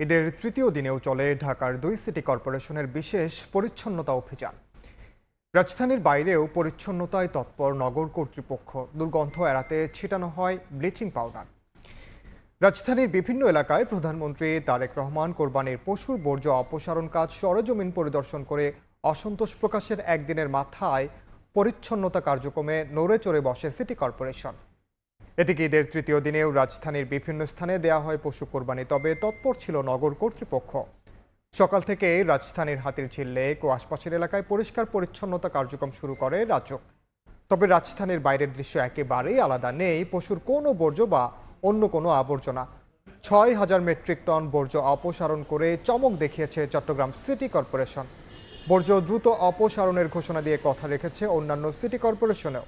ঈদের তৃতীয় দিনেও চলে ঢাকার ২ সিটি কর্পোরেশনের বিশেষ পরিচ্ছন্নতা অভিযান। রাজধানীর বাইরেও পরিচ্ছন্নতায় তৎপর নগর কর্তৃপক্ষ। দুর্গন্ধ এড়াতে ছিটানো হয় ব্লিচিং পাউডার। রাজধানীর বিভিন্ন এলাকায় প্রধানমন্ত্রী তারেক রহমান কোরবানির পশুর বর্জ্য অপসারণ কাজ সরেজমিন পরিদর্শন করে অসন্তোষ প্রকাশের একদিনের মাথায় পরিচ্ছন্নতা কার্যক্রমে নড়ে চড়ে বসে সিটি কর্পোরেশন। এদিকে ঈদের তৃতীয় দিনেও রাজধানীর বিভিন্ন স্থানে দেয়া হয় পশু কোরবানি, তবে তৎপর ছিল নগর কর্তৃপক্ষ। সকাল থেকে রাজধানীর হাতিরঝিল লেক ও আশপাশের এলাকায় পরিষ্কার পরিচ্ছন্নতা কার্যক্রম শুরু করে রাজউক। তবে রাজধানীর বাইরের দৃশ্য একেবারেই আলাদা। নেই পশুর কোনো বর্জ্য বা অন্য কোনো আবর্জনা। ৬,০০০ মেট্রিক টন বর্জ্য অপসারণ করে চমক দেখিয়েছে চট্টগ্রাম সিটি কর্পোরেশন। বর্জ্য দ্রুত অপসারণের ঘোষণা দিয়ে কথা রেখেছে অন্যান্য সিটি কর্পোরেশনেও।